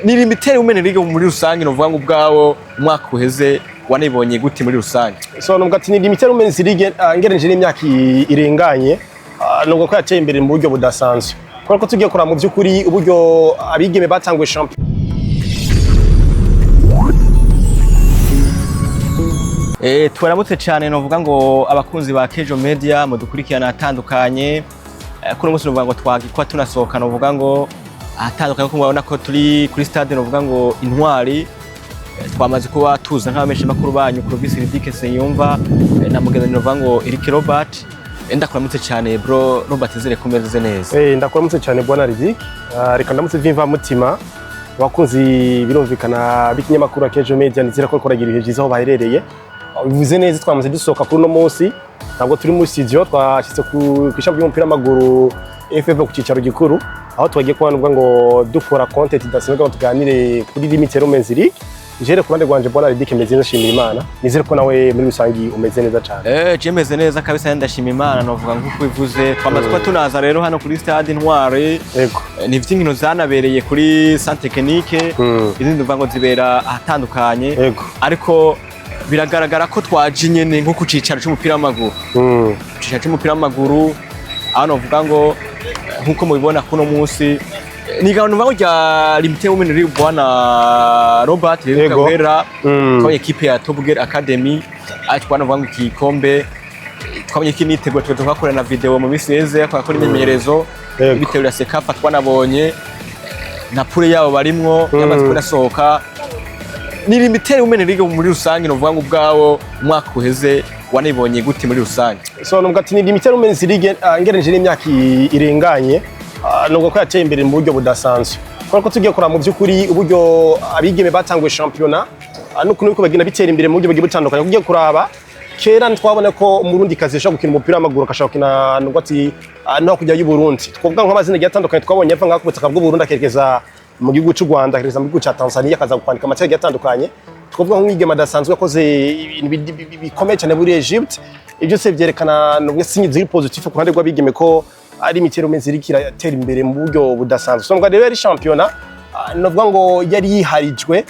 Ni Lumitel Women League muri rusange no vuga ngo ubwawo umwaka uheze wanibonye gute muri rusange? So nubwo ati ni Lumitel Women League ngereje n'imyaka irenganye nubwo ko yateye imbere mu buryo budasanzwe. Kuko tugiye kora mu by'ukuri uburyo abigeme batangwe champion. Twaramutse cyane no vuga ngo abakunzi ba Akejo Media mudukurikirana atandukanye. Kuno munsi no vuga ngo twagikwa tunasohoka no vuga ngo atandukanye ko mubona ko turi kuri stade no vuga ngo Intwari twamaze kuba tuza nk'abameshe makuru banyu Province Ridike Senyumva na mugenzi no vuga ngo Eric Robert. Ndakuramutse cyane bro Robert zere kumeze neza. Ndakuramutse cyane bwana Ridike. Reka ndamutse vimva mutima abakunzi birumvikana b'ikinyamakuru Akejo Media nizira ko koragira ibihe byiza aho baherereye. Bivuze neza twamaze dusohoka kuri no munsi ntabwo turi muri studio twashitse ku ishami ry'umupira w'amaguru FF ku cicaro gikuru aho twagiye kubanubwa ngo dukora content idasanzwe ngo tuganire kuri Lumitel Women's League. Jere ku bande gwanje bwana Ridike meze neza shimira Imana nizere ko nawe muri rusangi umeze neza cyane. Je meze neza kabisa ndashimira Imana novuga nkuko bivuze twamaze kuba tunaza rero hano kuri stade Intwari. Yego ni inkino zanabereye kuri centre technique izindi mvuga ngo zibera ahatandukanye. Yego ariko biragaragara ko twaje nyene nko ku cicaro cy'umupira w'amaguru. Cicaro cy'umupira w'amaguru aho novuga ngo nkuko mubibona kuno munsi ni gahunda ngo rya Lumitel Women League bwana Robert Kabera ko equipe ya Top Girl Academy atwana vuga ngo igikombe twabonye ko imyiteguro twakorana na video mu miseze akora imyemenyerezo ibitero ya Sekafa twanabonye na pure yabo barimwo yamaze kunasohoka. Ni Lumitel Women League muri rusange no vuga ngo ubwawo umwaka uheze wanibonye gute muri rusange? So nubwo ati ni Lumitel Women's League ngereje n'imyaka irenganye nubwo ko yateye imbere mu buryo budasanzwe. Kuko tugiye kora mu by'ukuri uburyo abigeme batangwe championnat nuko bagenda bitera imbere mu buryo bugiye butandukanye. Kugiye kuraba kera twabona ko Burundi kazesha gukina umupira w'amaguru akashaka gukina nubwo ati no kujya y'u Burundi. Twovuga nk'amazina y'atandukanye twabonye ava ngako butaka bw'u Burundi akerekeza mu gihugu cy'u Rwanda akerekeza mu gihugu cya Tanzania akaza kwandika amateka y'atandukanye. Twovuga nk'umwigeme adasanzwe yakoze ibintu bikomeye cyane muri Egypt. Ibyo se byerekana nubwo sinyi ziri positive ku ruhande rw'abigeme ko ari Lumitel Women's League iratera imbere mu buryo budasanzwe. So ngo rero ari championnat novuga ngo yari yiharijwe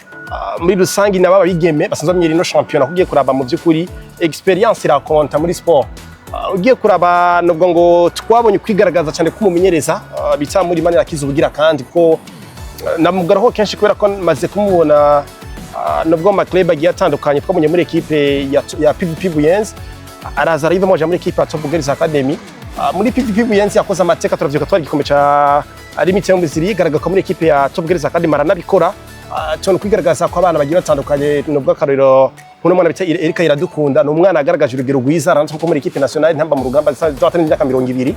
muri rusangi naba bigeme basanzwe bamyira ino championnat kugiye kuraba mu by'ukuri experience irakonta muri sport. Ugiye kuraba novuga ngo twabonye kwigaragaza cyane ko mumenyereza bita muri manira kizubugira kandi ko namugaraho kenshi kubera ko maze kumubona novuga ma club agiye atandukanye twabonye muri equipe ya PVP Buyenzi araza ariva moja muri equipe ya Top Girls Academy. Muri PVP Buyenzi yakoze amateka turavyuka twari gikombe ca Lumitel Women's League garagaza muri equipe ya Top Girls Academy maranabikora cyo kwigaragaza ko abana bagira batandukanye nubwo akariro kuno mwana bita Erika iradukunda no umwana agaragaje urugero rwiza aranze ko muri equipe nationale ntamba mu rugamba zatanye imyaka 20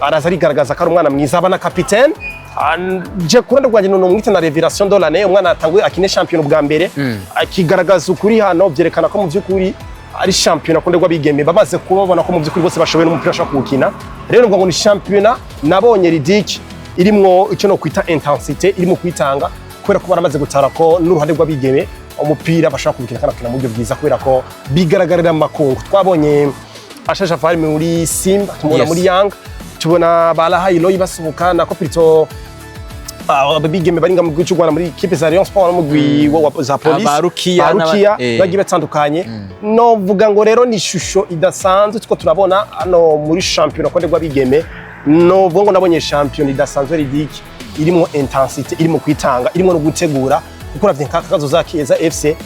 araza arigaragaza ko ari umwana mwiza abana capitaine je kuranda rwanje no mwita na revelation de l'année umwana atangwe akine champion bwa mbere akigaragaza ukuri hano byerekana ko mu by'ukuri ari champion akonde rw'abigeme bamaze kubabona ko mu by'ukuri bose bashoboye n'umupira ashaka gukina. Rero ngo ni champion nabonye Ridike irimwo icyo no kwita intensité irimo kwitanga kubera ko baramaze gutara ko n'uruhande rw'abigeme umupira bashaka gukina kana kina mu buryo bwiza kubera ko bigaragarira amakungu. Twabonye ashasha fari muri Simba tumubona muri Yanga tubona Balahayilo ibasubuka na Kopito abigeme baringa mu gihugu cy'u Rwanda muri equipe za Rayon Sport no mugwi za police Barukiya bagiye batandukanye. No vuga ngo rero ni shusho idasanzwe tuko turabona hano muri champion akonde rw'abigeme. No vuga ngo nabonye champion idasanzwe Ridike irimo intensity irimo kwitanga irimo no gutegura kuko ravye nkakazo za Kieza FC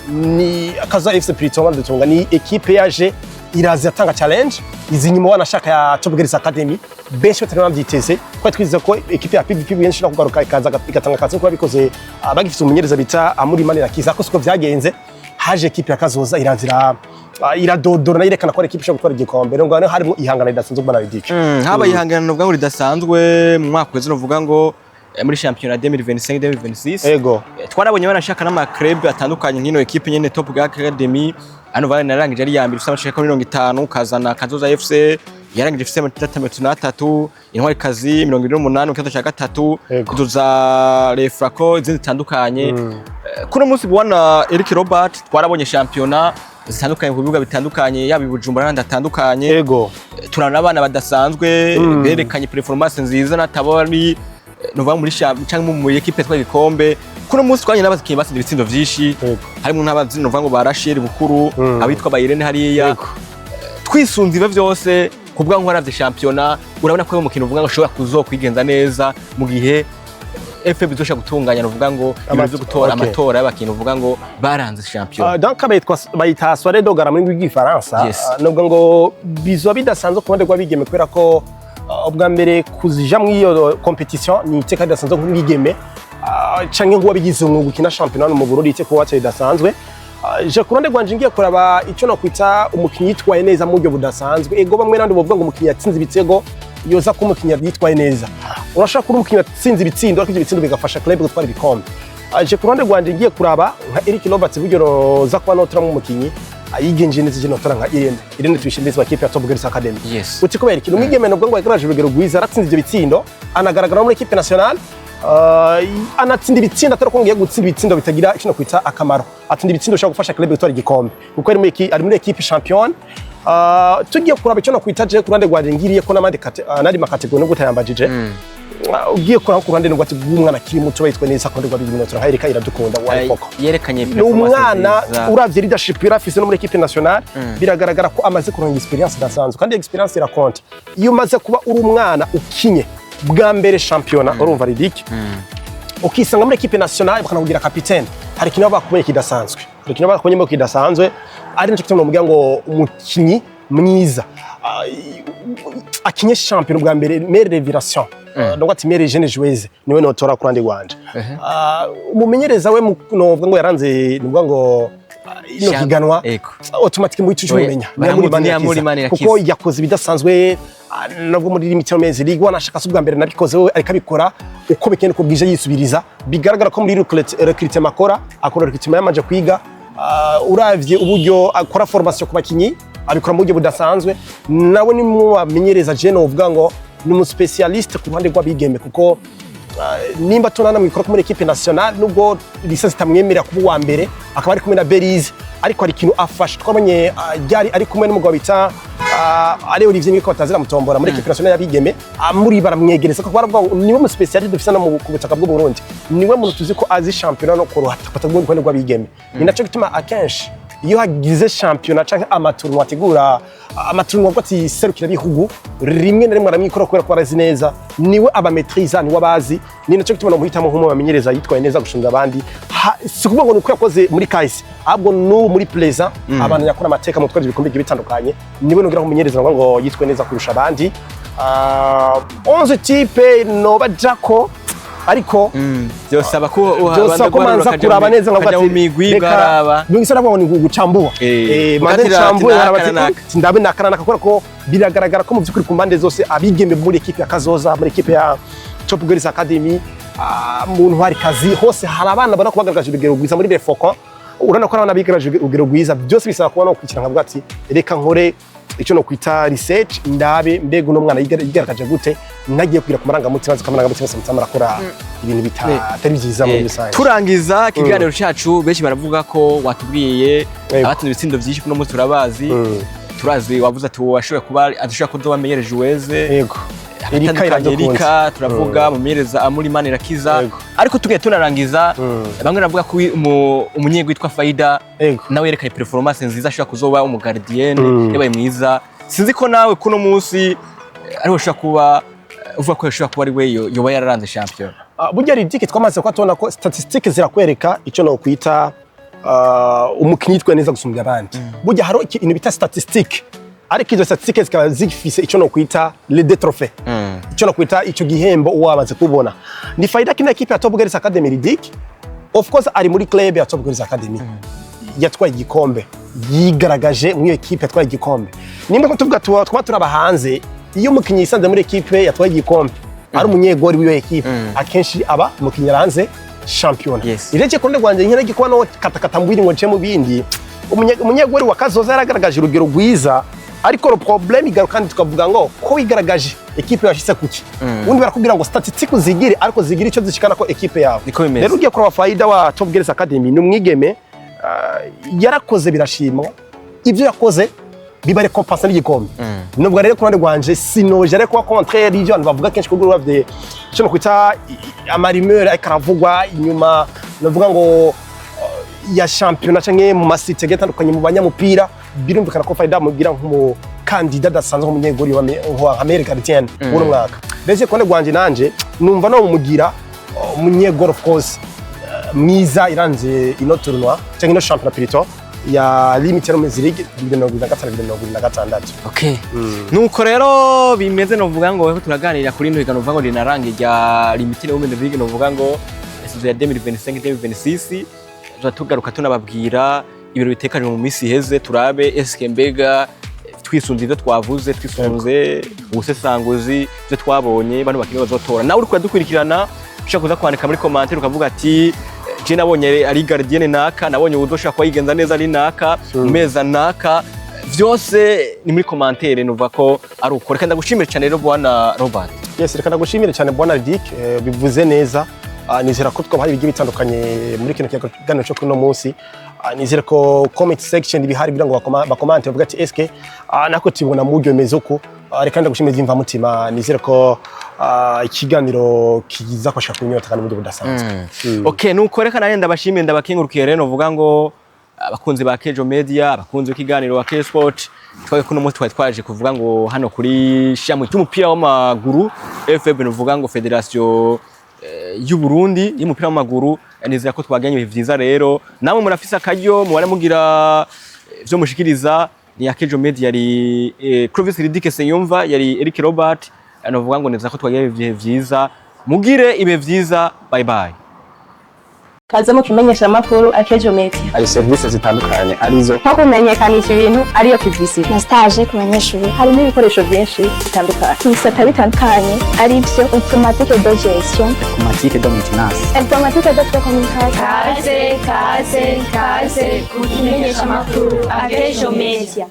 ni akazo FC Priton dutunga ni equipe yaje irazi atanga challenge izi nyuma wanashaka ya Top Girls Academy benshi batarimo byiteze ko twize ko equipe ya PVP Buyenzi no kugaruka ikaza igatanga kazi ko bikoze bagifite umunyereza bita Amuri Manira kiza ko siko byagenze haje equipe ya Kazoza iranzira iradodora na irekana ko equipe ishobora gutwara igikombe ngo hano harimo ihangana ridasanzwe bwana Ridike. Haba ihangana no bwa ridasanzwe mu mwaka weze no vuga ngo muri championnat 2025-2026. Yego twarabonye banashaka n'ama club atandukanye nk'ino equipe nyene Top Girl Academy hano bari narangije ari yambere usaba shaka 50 kazana Kazoza FC yarangije FC 33 Intwari kazi 28 kibazo cya gatatu kuzuza refrako izindi zitandukanye. Kuno munsi bwana Eric Robert twarabonye championnat zitandukanye ku bibuga bitandukanye yaba Bujumbura n'andi atandukanye. Yego turana abana badasanzwe berekanye performance nziza natabari nova muri cyangwa mu equipe twari bikombe kuno munsi twanye n'abakinnyi batsinze ibitsindo vyinshi harimo n'abazi nova ngo barashire bukuru abitwa Bayirene hariya twisunze ivyo vyose kubwa ngo haravye championnat urabona ko mu kintu uvuga ngo ushobora kuzokwigenza neza mu gihe FB bizosha gutunganya nuvuga ngo ibyo gutora amatora y'abakintu uvuga ngo baranze champion donc bayita soirée d'ogara muri rw'igifaransa nubwo ngo bizo bidasanzwe ku bande rw'abigeme kubera ko ubwa mbere kuzija mu iyo competition ni iteka ridasanzwe nk'ubigeme canke ngo wabigize umwuga ukina championnat mu Burundi iteka wacu ridasanzwe je kurande gwanje ngiye kuraba ico no kwita umukinyi yitwaye neza mu buryo budasanzwe ego bamwe nandi bovuga ngo umukinyi yatsinze ibitego yoza ko umukinyi yitwaye neza urashaka kuri umukinyi yatsinze ibitsindo ariko ibitsindo bigafasha club gutwara ibikombe je kurande gwanje ngiye kuraba nka Eric Roberts buryo za kwa notra mu mukinyi ayigenje neza je notora nka Irene twishimize wa kipe ya Top Girls Academy uti kubera ikintu mwigeme no ngo yagaraje urugero rwiza aratsinze ibyo bitsindo anagaragara muri equipe nationale anatsinda ibitsindo atari ko ngiye gutsinda ibitsindo bitagira ikino kwita akamaro atsinda ibitsindo ushaka gufasha club gutwara igikombe kuko ari muri equipe champion tugiye kuraba icyo no kwita je kurande gwanje ngiriye ko n'andi makategori no gutayambajije ugiye kuraba ku ruhande n'ubwati bw'umwana kiri muto bayitwe neza ko ndegwa bibinotora hayirika iradukunda wayi koko yerekanye umwana uravye leadership yarafise no muri equipe nationale biragaragara ko amaze kuronka experience dasanzwe kandi experience irakonta iyo umaze kuba uri umwana ukinye bwa mbere championnat urumva ridike ukisanga muri equipe nationale bakanakugira capitaine hari kintu bakumenye kidasanzwe hari kintu bakumenye kidasanzwe ari nicyo kituma mugira ngo umukinyi mwiza akinye champion bwa mbere meilleure révélation donc ati meilleure jeune joueuse niwe notora kurande gwanje umumenyereza we novuga ngo yaranze nivuga ngo ino higanwa automatique mu icyo umenya muri mani kuko yakoze bidasanzwe nabwo muri Lumitel mezi League wanashaka subwa mbere nabikoze we ariko abikora uko bikene ko bwije yisubiriza bigaragara ko muri recruitment makora akora recruitment yamaje kwiga uravye uburyo akora formation ku bakinyi abikora mu buryo budasanzwe nawe ni mu bamenyereza je no uvuga ngo ni umu specialiste ku ruhande rw'abigeme kuko nimba tunana mu ikora muri equipe nationale nubwo license tamwemerera kuba wa mbere akaba ari kumwe na Berize ariko ari kintu afasha twabonye ryari ari kumwe n'umugabo bita ari Olivier niko batazira mutombora muri equipe nationale y'abigeme muri baramwegereza ko baravuga niwe mu specialiste dufisa no mu kubutaka bw'u Burundi niwe muntu tuzi ko azi championnat no kuruhata patagwe kwene rw'abigeme ni naco gituma akenshi iyo hagize championnat canke amatournoi ategura amatournoi gwati serukira bihugu rimwe na rimwe aramwikora kubera ko arazi neza niwe aba maîtrise ni wabazi ni naco gituma no muhitamo nk'umu bamenyereza yitwaye neza gushunga abandi si kuvuga ngo nuko yakoze muri kahise ahubwo no muri plaisant abantu yakora amateka mu twari bikombe bitandukanye niwe nogira kumenyereza ngo yitwe neza kurusha abandi 11 type no bajako ariko byosaba ko ubanza kuraba neza nk'ubwo ati migwi garaba bingisana ngo ni gucambua mande cambuye arabati ndabe nakarana kakora ko biragaragara ko mu byukuri ku mbande zose abigembe muri equipe ya Kazoza muri equipe ya Top Girls Academy muntu hari kazi hose hari abana bana kubagaragaje urugero rwiza muri Befoko urana ko abana bigaragaje urugero rwiza byose bisaba kuba no kwikira nka bwati reka nkore icyo no kwita research ndabe mbego no mwana yigaragaje gute nagiye kugira ku marangamutima zikamaranga samutsamara akora ibintu bitari byiza muri rusange turangiza kiganiro cyacu benshi baravuga ko watubwiye abatsinze ibitsindo byinshi kuno munsi turabazi turazi wavuze ati washobora kuba adashobora kudobamenyereje weze yego Erika turavuga mu myereza amuri mani rakiza ariko tugiye tunarangiza bamwe baravuga ko umunyego witwa Faida nawe yerekanye performance nziza ashaka kuzoba umugardienne yabaye mwiza sinzi ko nawe kuno munsi ariho ashaka kuba uvuga ko ashaka kuba ari we yoba yararanze champion burya ridike twamaze ko atona ko statistics zirakwereka icyo no kwita umukinyi twe neza gusumbya abandi burya haro ikintu bita statistique ariko izo statistics zikaba zifise icyo no kwita le de trophée icyo no kwita icyo gihembo wabaze kubona ni Faida kina equipe ya Top Girls Academy ridike of course ari muri club ya Top Girls Academy yatwaye igikombe yigaragaje mu equipe yatwaye igikombe nimba ko tuvuga twaba turaba hanze iyo umukinyi yisanze muri equipe yatwaye igikombe ari umunyegori w'iyo equipe akenshi aba umukinyi ranze champion ireke konde gwanje nkira gikuba no katakata mbwiri ngo nce mu bindi umunyegori wa Kazoza yaragaragaje urugero rwiza ariko le problème igaruka kandi tukavuga ngo ko wigaragaje equipe yashitse kuki undi barakubwira ngo statistics zigire ariko zigire icyo zishikana ko equipe yawe rero ugiye kuraba Faida wa Top Girls Academy numwigeme yarakoze birashimwa ivyo yakoze biba récompense n'igikombe nubwo rero kurande gwanje sinoje ariko contraire y'ibyo abantu bavuga kenshi kugura bavye cyo kwita amarimeur ariko aravugwa inyuma navuga ngo ya championnat canke mu masite gatandukanye mu banyamupira birumvikana ko Faida mugira nk'umu kandida dasanzwe nk'umunyegori wa America Etienne uno mwaka ndetse kone gwanje nanje numva no mugira umunyegori of course mwiza iranze ino tournoi canke ino championnat plutôt ya Lumitel League 2025-2026. Okay. Nuko rero bimeze no vuga ngo turaganira kuri ino higano vuga ngo rinarange rya Lumitel League no vuga ngo saison ya 2025-2026 tugaruka tunababwira ibiro bitekanye mu misi heze turabe SK Mbega twisunze ivyo twavuze twisunze ubusesanguzi byo twabonye bano bakiri bazotora nawe uri kudukurikirana ushaka kuza kwandika muri commentaire ukavuga ati je nabonye ari gardien naka nabonye uzoshaka kwayigenza neza ari naka meza naka vyose ni muri commentaire nuva ko ari uko reka ndagushimire cyane rero bwana Robert. Yes, reka ndagushimire cyane bwana Dick bivuze neza. Nizera ko twaba hari bigiye bitandukanye muri kino kiganiro cyo kuno munsi. Nizera ko comment section bihari bigira ngo bakomante bavuga ati SK nako tibona mu buryo mezo ko reka ndagushimire imva mutima. Nizera ko ikiganiro kiza kwasha kunyota kandi mu buryo budasanzwe. Okay, nuko reka naye ndabashimire ndabakengurukiye rero vuga ngo abakunzi ba Akejo Media abakunzi w'ikiganiro wa Akejo Sport twaje kuno munsi twaje kuvuga ngo hano kuri shamwe cy'umupira w'amaguru FB nuvuga ngo Federation y'u Burundi y'umupira w'amaguru nizera ko twaganye ibihe vyiza rero namwe murafisa akaryo muware mugira byo mushikiriza ni Akejo Media yari Clovis Ridike Senyumva yari Eric Robert anovuga ngo nizera ko twaganye ibihe vyiza mugire ibihe vyiza bye bye. Kaze mu kimenyesha makuru Akejo Media. Ari services zitandukanye arizo nko kumenyekanisha ibintu ariyo publicity na stage ku banyeshuri harimo ibikoresho byinshi bitandukanye ibisata bitandukanye ari byo informatique de gestion informatique de maintenance informatique de communication kaze ku kimenyesha makuru Akejo Media.